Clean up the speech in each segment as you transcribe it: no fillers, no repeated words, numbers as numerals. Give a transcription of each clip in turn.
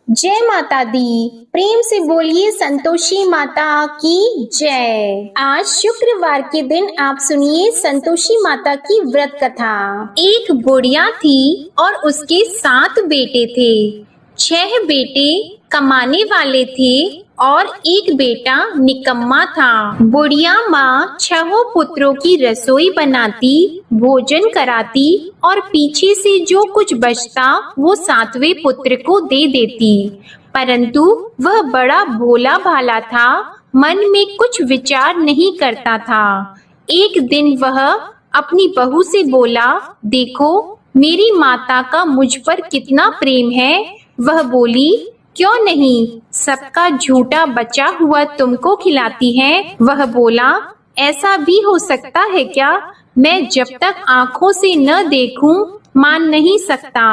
जय माता दी। प्रेम से बोलिए संतोषी माता की जय। आज शुक्रवार के दिन आप सुनिए संतोषी माता की व्रत कथा। एक बुढ़िया थी और उसके 7 बेटे थे। 6 बेटे कमाने वाले थे और एक बेटा निकम्मा था। बुढ़िया माँ 6 पुत्रों की रसोई बनाती, भोजन कराती और पीछे से जो कुछ बचता वो 7वें पुत्र को दे देती। परंतु वह बड़ा भोला भाला था, मन में कुछ विचार नहीं करता था। एक दिन वह अपनी बहू से बोला, देखो मेरी माता का मुझ पर कितना प्रेम है। वह बोली, क्यों नहीं, सबका झूठा बचा हुआ तुमको खिलाती है। वह बोला, ऐसा भी हो सकता है क्या? मैं जब तक आंखों से न देखूं मान नहीं सकता।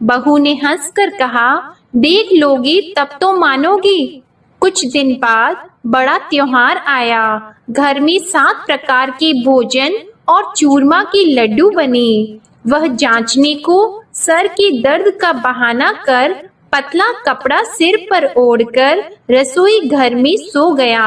बहू ने हंसकर कहा, देख लोगी तब तो मानोगी। कुछ दिन बाद बड़ा त्योहार आया। घर में 7 प्रकार के भोजन और चूरमा के लड्डू बने। वह जांचने को सर के दर्द का बहाना कर पतला कपड़ा सिर पर ओढ़कर रसोई घर में सो गया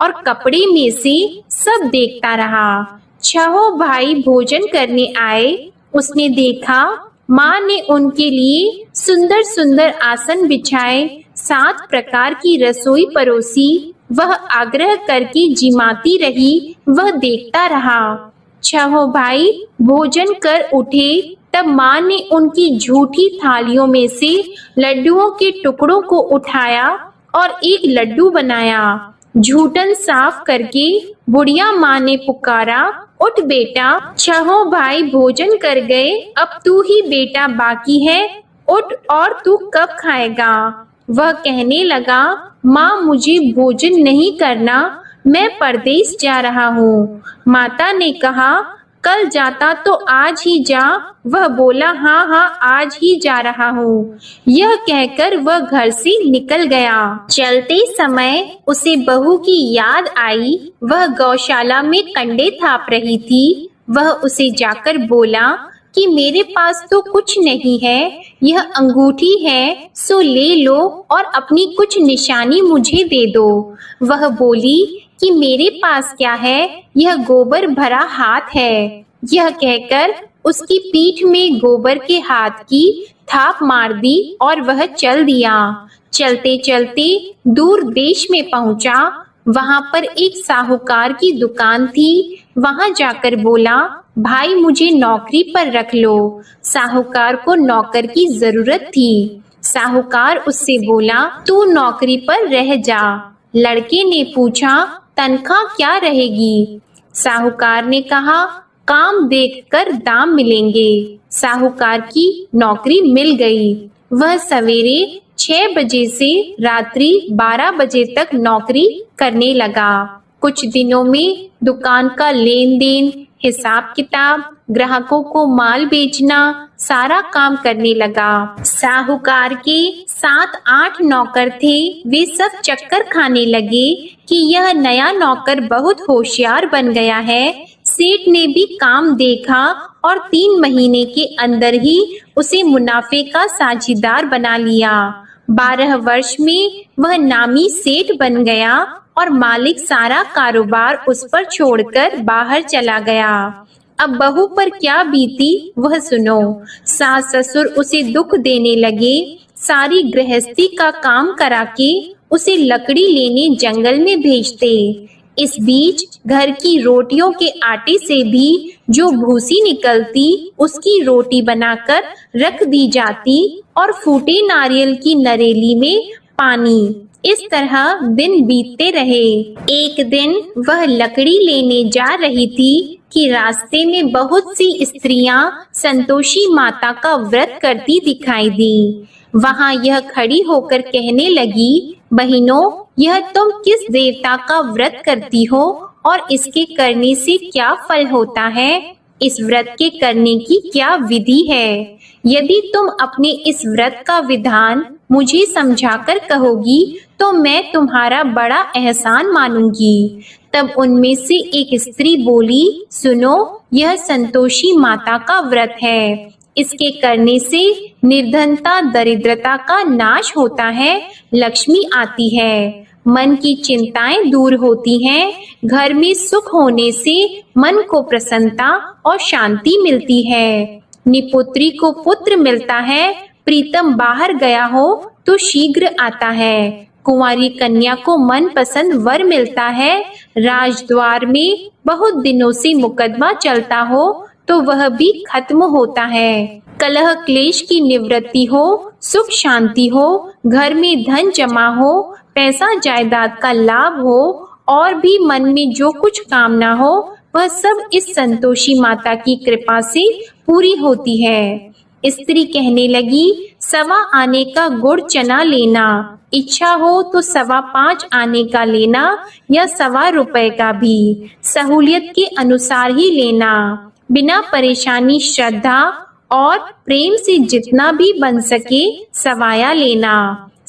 और कपड़े में से सब देखता रहा। 6 भाई भोजन करने आए। उसने देखा माँ ने उनके लिए सुंदर सुंदर आसन बिछाए, 7 प्रकार की रसोई परोसी। वह आग्रह करके जिमाती रही, वह देखता रहा। 6 भाई भोजन कर उठे तब माँ ने उनकी झूठी थालियों में से लड्डुओं के टुकड़ों को उठाया और एक लड्डू बनाया। झूठन साफ करके बुढ़िया माँ ने पुकारा, उठ बेटा, 6 भाई भोजन कर गए, अब तू ही बेटा बाकी है, उठ और तू कब खाएगा? वह कहने लगा, माँ मुझे भोजन नहीं करना, मैं परदेश जा रहा हूँ। माता ने कहा, कल जाता तो आज ही जा। वह बोला, हाँ हाँ आज ही जा रहा हूँ। यह कहकर वह घर से निकल गया। चलते समय उसे बहू की याद आई। वह गौशाला में कंडे थाप रही थी। वह उसे जाकर बोला कि मेरे पास तो कुछ नहीं है, यह अंगूठी है, सो ले लो और अपनी कुछ निशानी मुझे दे दो। वह बोली कि मेरे पास क्या है, यह गोबर भरा हाथ है। यह कहकर उसकी पीठ में गोबर के हाथ की थाप मार दी और वह चल दिया। चलते चलते दूर देश में पहुंचा। वहां पर एक साहूकार की दुकान थी। वहां जाकर बोला, भाई मुझे नौकरी पर रख लो। साहूकार को नौकर की जरूरत थी। साहूकार उससे बोला, तू नौकरी पर रह जा। लड़के ने पूछा, तनख्वाह क्या रहेगी? साहूकार ने कहा, काम देखकर दाम मिलेंगे। साहूकार की नौकरी मिल गई। वह सवेरे 6 बजे से रात्रि 12 बजे तक नौकरी करने लगा। कुछ दिनों में दुकान का लेन देन, हिसाब किताब, ग्राहकों को माल बेचना, सारा काम करने लगा। साहूकार के 7-8 नौकर थे। वे सब चक्कर खाने लगे कि यह नया नौकर बहुत होशियार बन गया है। सेठ ने भी काम देखा और 3 महीने के अंदर ही उसे मुनाफे का साझीदार बना लिया। 12 वर्ष में वह नामी सेठ बन गया और मालिक सारा कारोबार उस पर छोड़कर बाहर चला गया। अब बहू पर क्या बीती वह सुनो। सास ससुर उसे दुख देने लगे। सारी गृहस्थी का काम करा के उसे लकड़ी लेने जंगल में भेजते। इस बीच घर की रोटियों के आटे से भी जो भूसी निकलती उसकी रोटी बनाकर रख दी जाती और फूटे नारियल की नरेली में पानी। इस तरह दिन बीतते रहे। एक दिन वह लकड़ी लेने जा रही थी कि रास्ते में बहुत सी स्त्रियां संतोषी माता का व्रत करती दिखाई दी। वहां यह खड़ी होकर कहने लगी, बहनों, यह तुम किस देवता का व्रत करती हो और इसके करने से क्या फल होता है? इस व्रत के करने की क्या विधि है? यदि तुम अपने इस व्रत का विधान मुझे समझाकर कहोगी तो मैं तुम्हारा बड़ा एहसान मानूंगी। तब उनमें से एक स्त्री बोली, सुनो, यह संतोषी माता का व्रत है। इसके करने से निर्धनता दरिद्रता का नाश होता है, लक्ष्मी आती है, मन की चिंताएं दूर होती हैं, घर में सुख होने से मन को प्रसन्नता और शांति मिलती है। निपुत्री को पुत्र मिलता है, प्रीतम बाहर गया हो तो शीघ्र आता है। कुंवारी कन्या को मनपसंद वर मिलता है। राजद्वार में बहुत दिनों से मुकदमा चलता हो तो वह भी खत्म होता है। कलह क्लेश की निवृत्ति हो, सुख शांति हो, घर में धन जमा हो, पैसा जायदाद का लाभ हो और भी मन में जो कुछ कामना हो वह सब इस संतोषी माता की कृपा से पूरी होती है। स्त्री कहने लगी, 1.25 आने का गुड़ चना लेना, इच्छा हो तो 5.25 आने का लेना या 1.25 रुपए का भी, सहूलियत के अनुसार ही लेना, बिना परेशानी श्रद्धा और प्रेम से जितना भी बन सके सवाया लेना।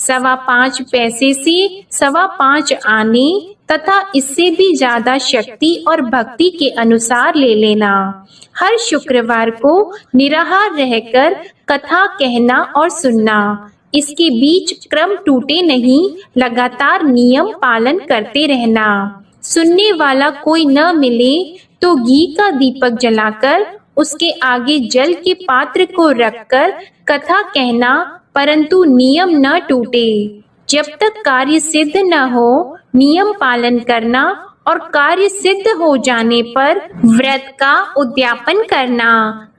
5.25 पैसे से 5.25 आने तथा इससे भी ज्यादा शक्ति और भक्ति के अनुसार ले लेना। हर शुक्रवार को निराहार रहकर कथा कहना और सुनना। इसके बीच क्रम टूटे नहीं, लगातार नियम पालन करते रहना। सुनने वाला कोई न मिले तो घी का दीपक जलाकर उसके आगे जल के पात्र को रखकर कथा कहना, परंतु नियम न टूटे। जब तक कार्य सिद्ध न हो नियम पालन करना और कार्य सिद्ध हो जाने पर व्रत का उद्यापन करना।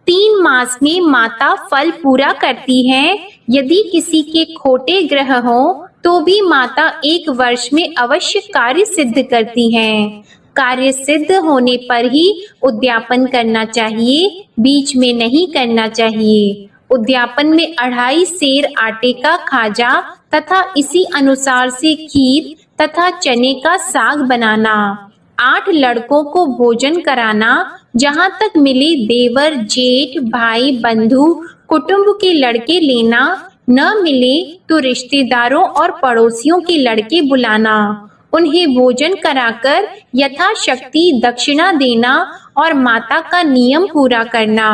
3 मास में माता फल पूरा करती है। यदि किसी के खोटे ग्रह हो तो भी माता 1 वर्ष में अवश्य कार्य सिद्ध करती हैं। कार्य सिद्ध होने पर ही उद्यापन करना चाहिए, बीच में नहीं करना चाहिए। उद्यापन में 2.5 सेर आटे का खाजा तथा इसी अनुसार से खीर तथा चने का साग बनाना। 8 लड़कों को भोजन कराना। जहाँ तक मिले देवर, जेठ, भाई, बंधु, कुटुंब के लड़के लेना। न मिले तो रिश्तेदारों और पड़ोसियों के लड़के बुलाना। उन्हें भोजन कराकर यथाशक्ति दक्षिणा देना और माता का नियम पूरा करना।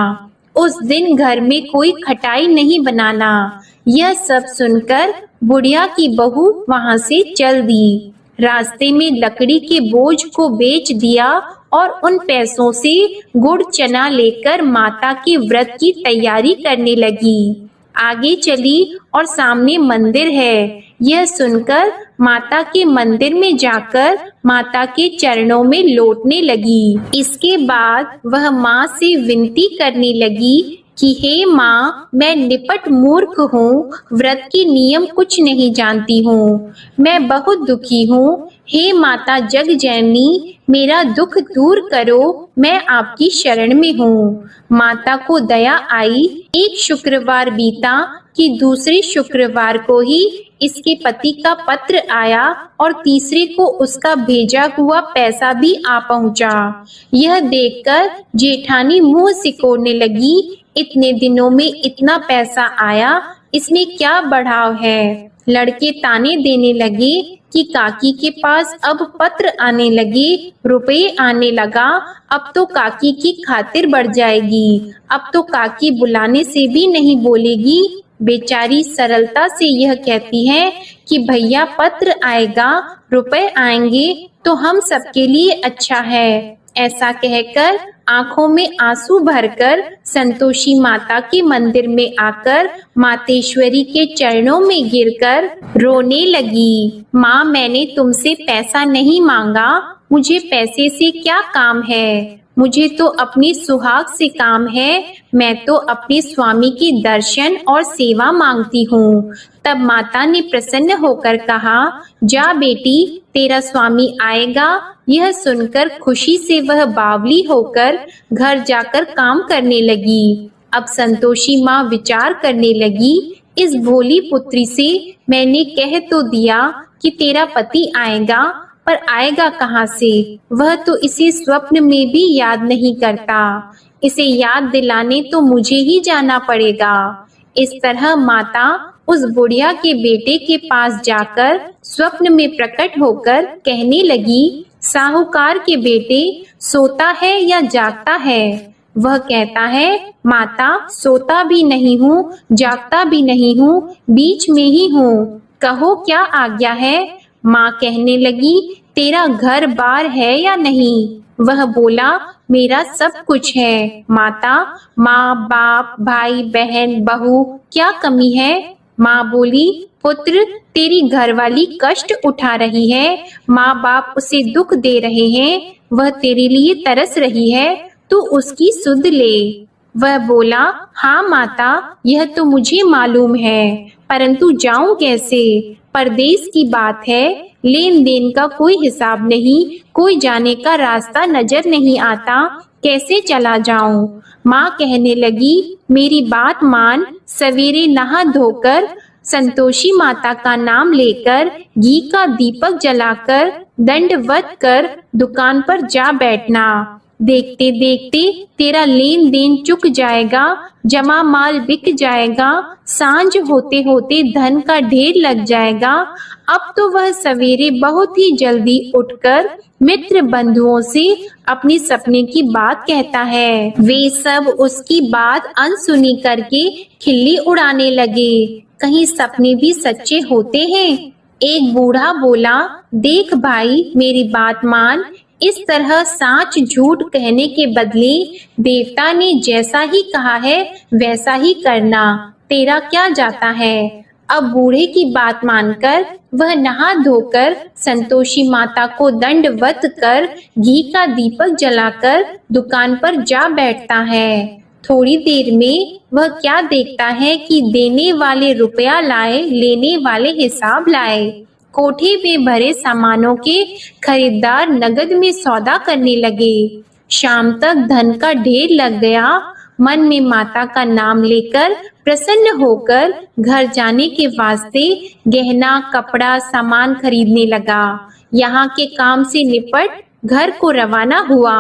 उस दिन घर में कोई खटाई नहीं बनाना। यह सब सुनकर बुढ़िया की बहू वहां से चल दी। रास्ते में लकड़ी के बोझ को बेच दिया और उन पैसों से गुड़ चना लेकर माता के व्रत की तैयारी करने लगी। आगे चली और सामने मंदिर है। यह सुनकर माता के मंदिर में जाकर माता के चरणों में लौटने लगी। इसके बाद वह माँ से विनती करने लगी कि हे माँ, मैं निपट मूर्ख हूँ, व्रत के नियम कुछ नहीं जानती हूँ, मैं बहुत दुखी हूँ। हे माता जग जननी, मेरा दुख दूर करो, मैं आपकी शरण में हूँ। माता को दया आई। एक शुक्रवार बीता कि दूसरे शुक्रवार को ही इसके पति का पत्र आया और तीसरे को उसका भेजा हुआ पैसा भी आ पहुंचा। यह देखकर जेठानी मुंह सिकोड़ने लगी। इतने दिनों में इतना पैसा आया, इसमें क्या बढ़ाव है। लड़के ताने देने लगे कि काकी के पास अब पत्र आने लगे, रुपये आने लगा, अब तो काकी की खातिर बढ़ जाएगी, अब तो काकी बुलाने से भी नहीं बोलेगी। बेचारी सरलता से यह कहती है कि भैया पत्र आएगा, रुपए आएंगे तो हम सबके लिए अच्छा है। ऐसा कहकर आंखों में आंसू भरकर संतोषी माता के मंदिर में आकर मातेश्वरी के चरणों में गिरकर रोने लगी। माँ, मैंने तुमसे पैसा नहीं मांगा, मुझे पैसे से क्या काम है, मुझे तो अपनी सुहाग से काम है, मैं तो अपने स्वामी की दर्शन और सेवा मांगती हूँ। तब माता ने प्रसन्न होकर कहा, जा बेटी, तेरा स्वामी आएगा। यह सुनकर खुशी से वह बावली होकर घर जाकर काम करने लगी। अब संतोषी माँ विचार करने लगी, इस भोली पुत्री से मैंने कह तो दिया कि तेरा पति आएगा, पर आएगा कहाँ से? वह तो इसे स्वप्न में भी याद नहीं करता। इसे याद दिलाने तो मुझे ही जाना पड़ेगा। इस तरह माता उस बुढ़िया के बेटे के पास जाकर स्वप्न में प्रकट होकर कहने लगी, साहूकार के बेटे, सोता है या जागता है? वह कहता है, माता सोता भी नहीं हूँ, जागता भी नहीं हूँ, बीच में ही हूँ, कहो क्या आज्ञा है। माँ कहने लगी, तेरा घर बार है या नहीं। वह बोला, मेरा सब कुछ है माता, माँ बाप भाई बहन बहू क्या कमी है। माँ बोली, पुत्र तेरी घरवाली कष्ट उठा रही है, माँ बाप उसे दुख दे रहे हैं, वह तेरे लिए तरस रही है, तू उसकी सुध ले। वह बोला, हाँ माता, यह तो मुझे मालूम है, परंतु जाऊं कैसे। परदेश की बात है, लेन देन का कोई हिसाब नहीं, कोई जाने का रास्ता नजर नहीं आता, कैसे चला जाऊं। माँ कहने लगी, मेरी बात मान, सवेरे नहा धोकर संतोषी माता का नाम लेकर घी का दीपक जलाकर दंडवत कर दुकान पर जा बैठना। देखते देखते तेरा लेन देन चुक जाएगा, जमा माल बिक जाएगा, सांझ होते होते धन का ढेर लग जाएगा। अब तो वह सवेरे बहुत ही जल्दी उठकर मित्र बंधुओं से अपनी सपने की बात कहता है। वे सब उसकी बात अनसुनी करके खिल्ली उड़ाने लगे। कहीं सपने भी सच्चे होते हैं। एक बूढ़ा बोला, देख भाई मेरी बात मान, इस तरह साच झूठ कहने के बदले देवता ने जैसा ही कहा है वैसा ही करना, तेरा क्या जाता है। अब बूढ़े की बात मानकर वह नहा धोकर संतोषी माता को दंडवत कर घी का दीपक जलाकर दुकान पर जा बैठता है। थोड़ी देर में वह क्या देखता है कि देने वाले रुपया लाए, लेने वाले हिसाब लाए। कोठे में भरे सामानों के खरीदार नगद में सौदा करने लगे। शाम तक धन का ढेर लग गया। मन में माता का नाम लेकर प्रसन्न होकर घर जाने के वास्ते गहना कपड़ा सामान खरीदने लगा। यहाँ के काम से निपट घर को रवाना हुआ।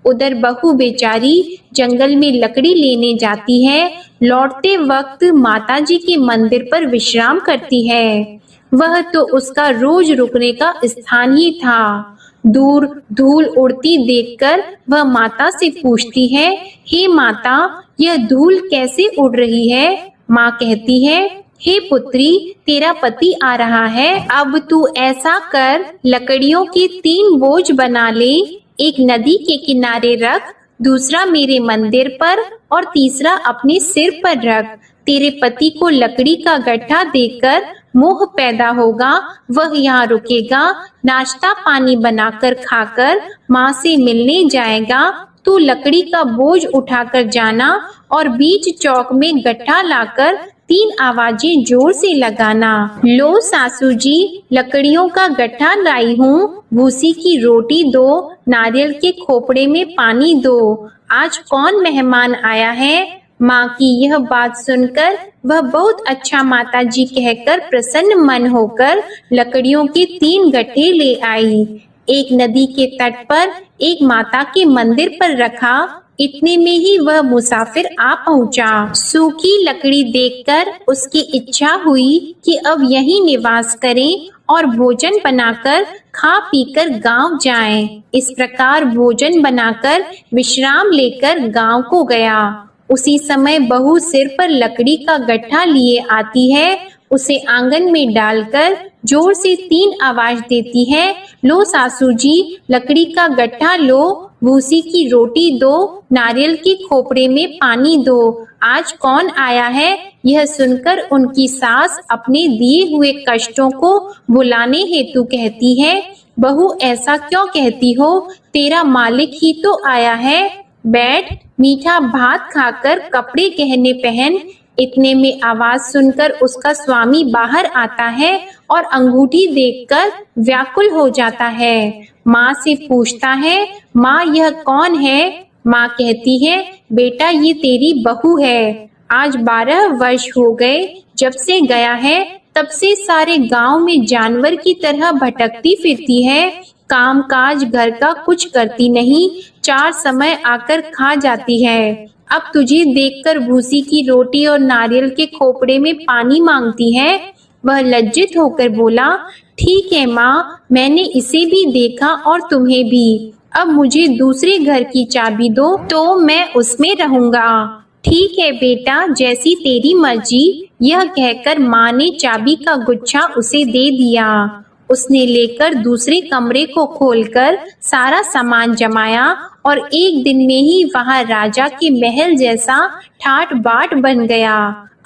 उधर बहू बेचारी जंगल में लकड़ी लेने जाती है। लौटते वक्त माताजी के मंदिर पर विश्राम करती है। वह तो उसका रोज रुकने का स्थान ही था। दूर धूल उड़ती देखकर वह माता से पूछती है, हे माता, यह धूल कैसे उड़ रही है। माँ कहती है, हे पुत्री, तेरा पति आ रहा है, अब तू ऐसा कर, लकड़ियों के 3 बोझ बना ले, एक नदी के किनारे रख, दूसरा मेरे मंदिर पर और तीसरा अपने सिर पर रख। तेरे पति को लकड़ी का गट्ठा देकर मोह पैदा होगा, वह यहाँ रुकेगा, नाश्ता पानी बनाकर खाकर माँ से मिलने जाएगा। तू लकड़ी का बोझ उठाकर जाना और बीच चौक में गट्ठा लाकर 3 आवाजें जोर से लगाना। लो सासू जी, लकड़ियों का गट्ठा लाई हूँ, भूसी की रोटी दो, नारियल के खोपड़े में पानी दो, आज कौन मेहमान आया है। माँ की यह बात सुनकर वह बहुत अच्छा माताजी कहकर प्रसन्न मन होकर लकड़ियों के 3 गट्ठे ले आई। एक नदी के तट पर एक माता के मंदिर पर रखा। इतने में ही वह मुसाफिर आ पहुंचा। सूखी लकड़ी देखकर उसकी इच्छा हुई कि अब यहीं निवास करें और भोजन बनाकर खा पीकर गांव जाएं। इस प्रकार भोजन बनाकर विश्राम लेकर गांव को गया। उसी समय बहू सिर पर लकड़ी का गट्ठा लिए आती है। उसे आंगन में डालकर जोर से 3 आवाज देती है, लो सासू जी, लकड़ी का गट्ठा लो, भूसी की रोटी दो, नारियल के खोपड़े में पानी दो, आज कौन आया है। यह सुनकर उनकी सास अपने दिए हुए कष्टों को भुलाने हेतु कहती है, बहू ऐसा क्यों कहती हो, तेरा मालिक ही तो आया है, बैठ, मीठा भात खाकर कपड़े गहने पहन। इतने में आवाज सुनकर उसका स्वामी बाहर आता है और अंगूठी देखकर व्याकुल हो जाता है। माँ से पूछता है, माँ यह कौन है। माँ कहती है, बेटा ये तेरी बहू है। आज 12 वर्ष हो गए जब से गया है, तब से सारे गांव में जानवर की तरह भटकती फिरती है। काम काज घर का कुछ करती नहीं, 4 समय आकर खा जाती है। अब तुझे देखकर भूसी की रोटी और नारियल के खोपड़े में पानी मांगती है। वह लज्जित होकर बोला, ठीक है माँ, मैंने इसे भी देखा और तुम्हें भी। अब मुझे दूसरे घर की चाबी दो तो मैं उसमें रहूंगा। ठीक है बेटा, जैसी तेरी मर्जी। यह कहकर माँ ने चाबी का गुच्छा उसे दे दिया। उसने लेकर दूसरे कमरे को खोलकर सारा सामान जमाया और एक दिन में ही वहां राजा के महल जैसा ठाट बाट बन गया।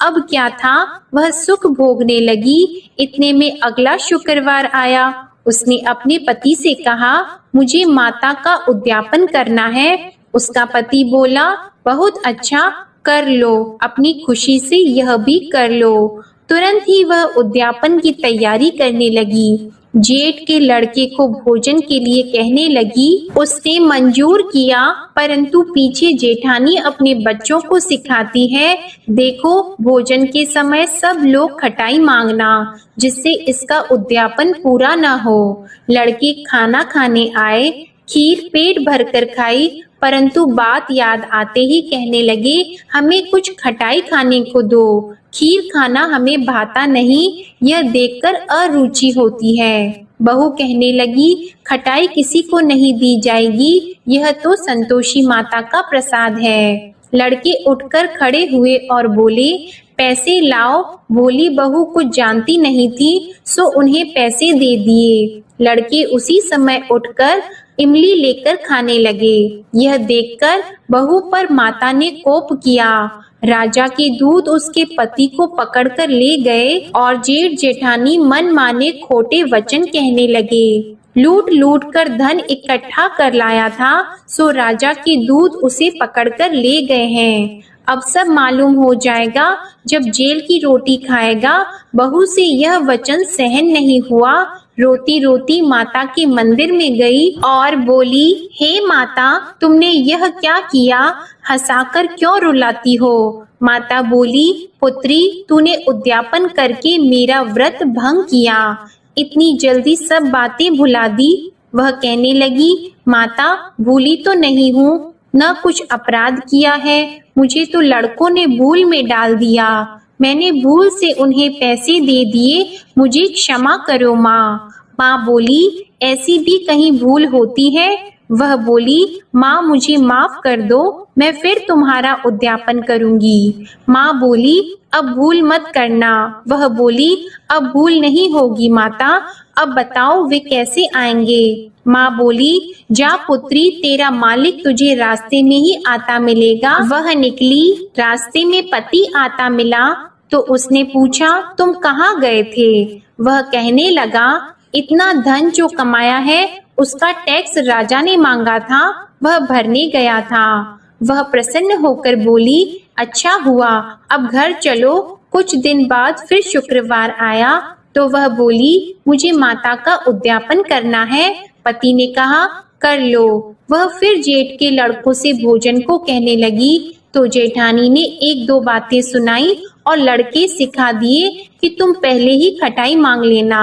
अब क्या था, वह सुख भोगने लगी। इतने में अगला शुक्रवार आया। उसने अपने पति से कहा, मुझे माता का उद्यापन करना है। उसका पति बोला, बहुत अच्छा, कर लो, अपनी खुशी से यह भी कर लो। तुरंत ही वह उद्यापन की तैयारी करने लगी। जेठ के लड़के को भोजन के लिए कहने लगी। उसने मंजूर किया, परंतु पीछे जेठानी अपने बच्चों को सिखाती है, देखो भोजन के समय सब लोग खटाई मांगना, जिससे इसका उद्यापन पूरा न हो। लड़के खाना खाने आए, खीर पेट भरकर खाई, परंतु बात याद आते ही कहने लगे, हमें कुछ खटाई खाने को दो, खीर खाना हमें भाता नहीं, यह देखकर अरुचि होती है। बहू कहने लगी, खटाई किसी को नहीं दी जाएगी, यह तो संतोषी माता का प्रसाद है। लड़के उठकर खड़े हुए और बोले, पैसे लाओ। भोली बहू कुछ जानती नहीं थी, सो उन्हें पैसे दे दिए। लड़के उसी समय उठकर इमली लेकर खाने लगे। यह देखकर बहू पर माता ने कोप किया। राजा के दूत उसके पति को पकड़कर ले गए और जेठ जेठानी मन माने खोटे वचन कहने लगे। लूट लूट कर धन इकट्ठा कर लाया था, सो राजा के दूत उसे पकड़कर ले गए हैं। अब सब मालूम हो जाएगा जब जेल की रोटी खाएगा। बहू से यह वचन सहन नहीं हुआ। रोती रोती माता के मंदिर में गई और बोली, हे माता, तुमने यह क्या किया? हंसाकर क्यों रुलाती हो? माता बोली, पुत्री, तूने उद्यापन करके मेरा व्रत भंग किया, इतनी जल्दी सब बातें भुला दी। वह कहने लगी, माता, भूली तो नहीं हूँ, न कुछ अपराध किया है, मुझे तो लड़कों ने भूल में डाल दिया, मैंने भूल से उन्हें पैसे दे दिए, मुझे क्षमा करो माँ। माँ बोली, ऐसी भी कहीं भूल होती है? वह बोली, माँ मुझे माफ कर दो, मैं फिर तुम्हारा उद्यापन करूंगी। माँ बोली, अब भूल मत करना। वह बोली, अब भूल नहीं होगी माता, अब बताओ वे कैसे आएंगे? माँ बोली, जा पुत्री, तेरा मालिक तुझे रास्ते में ही आता मिलेगा। वह निकली, रास्ते में पति आता मिला तो उसने पूछा, तुम कहाँ गए थे? वह कहने लगा, इतना धन जो कमाया है उसका टैक्स राजा ने मांगा था, वह भरने गया था। वह प्रसन्न होकर बोली, अच्छा हुआ, अब घर चलो। कुछ दिन बाद फिर शुक्रवार आया तो वह बोली, मुझे माता का उद्यापन करना है। पति ने कहा, कर लो। वह फिर जेठ के लड़कों से भोजन को कहने लगी तो जेठानी ने एक दो बातें सुनाई और लड़के सिखा दिए कि तुम पहले ही खटाई मांग लेना।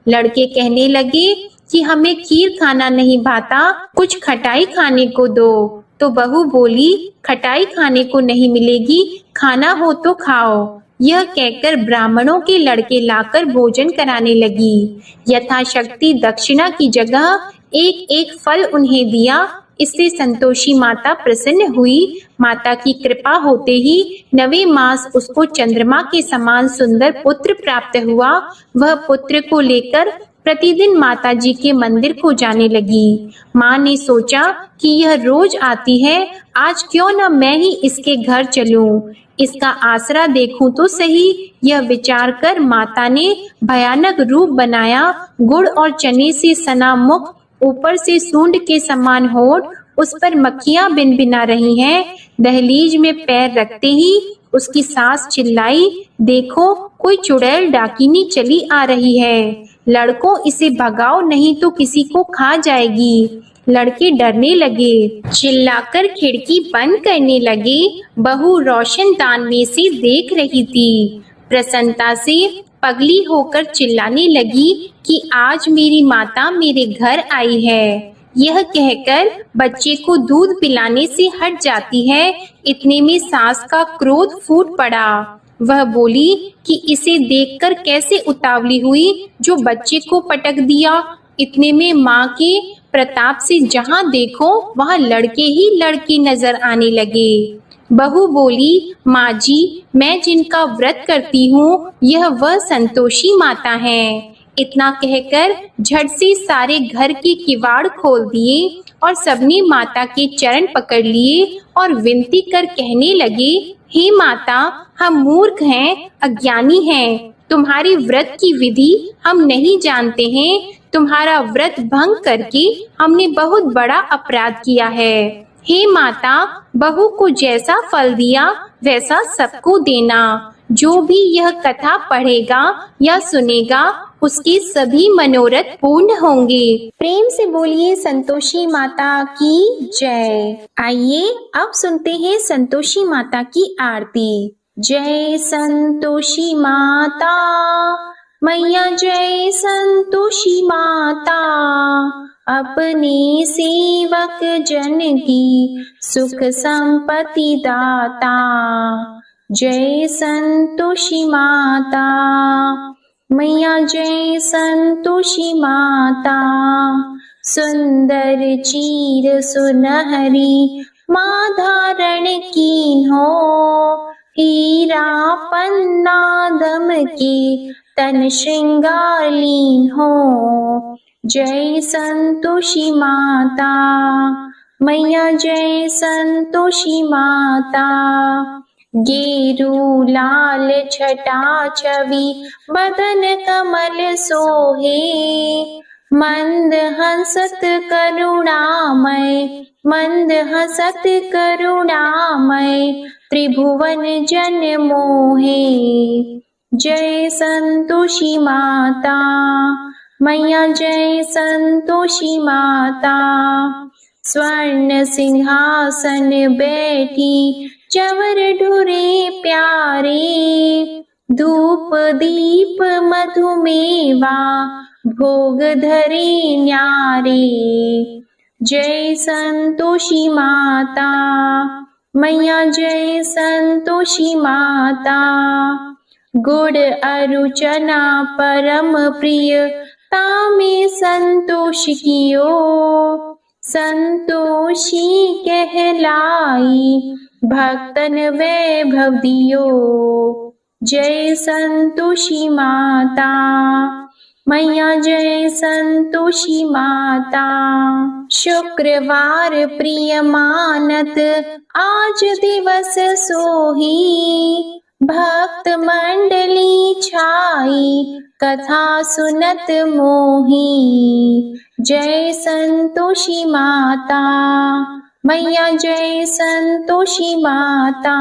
लड़के कहने लगे कि हमें खीर खाना नहीं भाता, कुछ खटाई खाने को दो। तो बहू बोली, खटाई खाने को नहीं मिलेगी, खाना हो तो खाओ। यह कहकर ब्राह्मणों के लड़के लाकर भोजन कराने लगी। यथाशक्ति दक्षिणा की जगह एक एक फल उन्हें दिया। इससे संतोषी माता प्रसन्न हुई। माता की कृपा होते ही 9वें मास उसको चंद्रमा के समान सुंदर पुत्र प्राप्त हुआ। वह पुत्र को लेकर प्रतिदिन माताजी के मंदिर को जाने लगी। माँ ने सोचा कि यह रोज आती है, आज क्यों न मैं ही इसके घर चलूं, इसका आसरा देखूं तो सही। यह विचार कर माता ने भयानक रूप बनाया। गुड़ और चने से सना मुख, ऊपर से सूंड के समान होठ, उस पर मक्खियां भिनभिना रही हैं। दहलीज में पैर रखते ही उसकी सास चिल्लाई, देखो कोई चुड़ैल डाकिनी चली आ रही है, लड़कों इसे भगाओ नहीं तो किसी को खा जाएगी। लड़के डरने लगे, चिल्लाकर खिड़की बंद करने लगे। बहू रोशनदान में से देख रही थी। प्रसन्नता से पगली होकर चिल्लाने लगी कि आज मेरी माता मेरे घर आई है। यह कहकर बच्चे को दूध पिलाने से हट जाती है। इतने में सास का क्रोध फूट पड़ा। वह बोली कि इसे देखकर कैसे उतावली हुई जो बच्चे को पटक दिया। इतने में माँ के प्रताप से जहाँ देखो वहाँ लड़के ही लड़के नजर आने लगे। बहू बोली, माँ जी, मैं जिनका व्रत करती हूँ यह वह संतोषी माता है। इतना कहकर झट से सारे घर के किवाड़ खोल दिए और सबने माता के चरण पकड़ लिए और विनती कर कहने लगे, हे माता, हम मूर्ख हैं, अज्ञानी हैं, तुम्हारी व्रत की विधि हम नहीं जानते हैं। तुम्हारा व्रत भंग करके हमने बहुत बड़ा अपराध किया है। हे माता, बहू को जैसा फल दिया वैसा सबको देना। जो भी यह कथा पढ़ेगा या सुनेगा उसके सभी मनोरथ पूर्ण होंगे। प्रेम से बोलिए संतोषी माता की जय। आइए अब सुनते हैं संतोषी माता की आरती। जय संतोषी माता मैया, जय संतोषी माता, अपने सेवक जन की सुख संपत्ति दाता। जय संतोषी माता मैया, जय संतोषी माता, सुंदर चीर सुनहरी माँ धारण कीन्हो, हीरा पन्ना दम के तन श्रृंगार लीन्हो। जय संतोषी माता मैया, जय संतोषी माता, गेरू लाल छटा छवि बदन कमल सोहे, मंद हंसत करुणामय, मंद हंसत करुणामय, त्रिभुवन जन मोहे। जय संतोषी माता मैया, जय संतोषी माता, स्वर्ण सिंहासन बैठी चवर ढुरे प्यारे, धूप दीप मधुमेवा भोग धरे न्यारे। जय संतोषी माता मैया, जय संतोषी माता, गुड़ अरु चना परम प्रिय तामे संतोष कियो, संतोषी कहलाई भक्तन वैभव दियो। जय संतोषी माता मैया, जय संतोषी माता, शुक्रवार प्रिय मानत आज दिवस सोही, भक्त मंडली छाई कथा सुनत मोही। जय संतोषी माता मैया, जय संतोषी माता,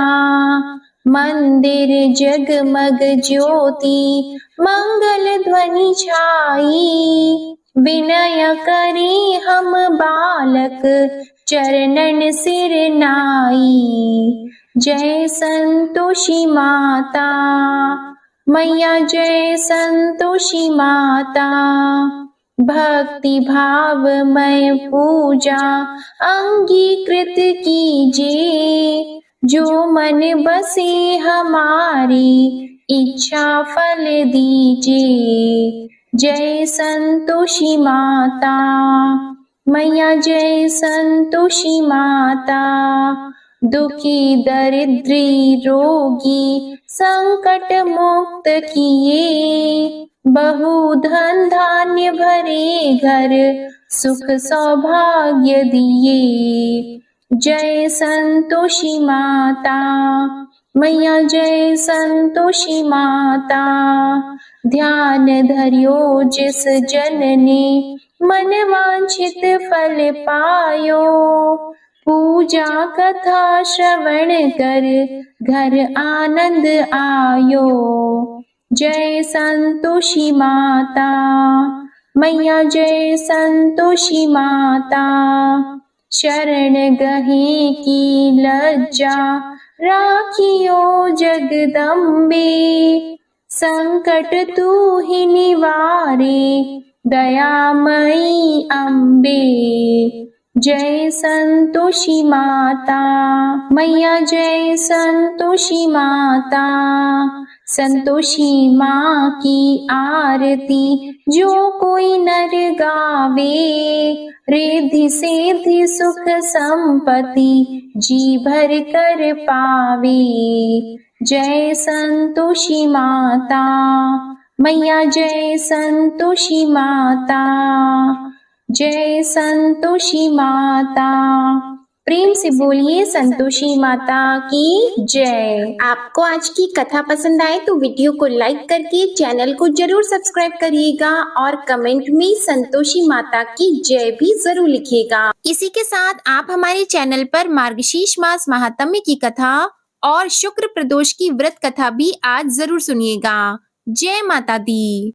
मंदिर जगमग ज्योति मंगल ध्वनि छाई, विनय करी हम बालक चरणन सिर नाई। जय संतोषी माता मैया, जय संतोषी माता, भक्ति भावमय पूजा अंगीकृत कीजिए, जो मन बसे हमारी इच्छा फल दीजिए। जय संतोषी माता मैया, जय संतोषी माता, दुखी दरिद्री रोगी संकट मुक्त किए, बहु धन धान्य भरे घर सुख सौभाग्य दिए। जय संतोषी माता मैया, जय संतोषी माता, ध्यान धरियो जिस जन ने मन वांछित फल पायो, पूजा कथा श्रवण कर घर आनंद आयो। जय संतोषी माता मैया, जय संतोषी माता, शरण गहे की लज्जा राखियो जगदम्बे, संकट तू ही निवारे दयामयी अम्बे। जय संतोषी माता मैया, जय संतोषी माता, संतोषी माँ की आरती जो कोई नर गावे, रिद्धि सिद्धि सुख संपत्ति जी भर कर पावे। जय संतोषी माता मैया, जय संतोषी माता, जय संतोषी माता। प्रेम से बोलिए संतोषी माता की जय। आपको आज की कथा पसंद आए तो वीडियो को लाइक करके चैनल को जरूर सब्सक्राइब करिएगा और कमेंट में संतोषी माता की जय भी जरूर लिखिएगा। इसी के साथ आप हमारे चैनल पर मार्गशीर्ष मास महात्म्य की कथा और शुक्र प्रदोष की व्रत कथा भी आज जरूर सुनिएगा। जय माता दी।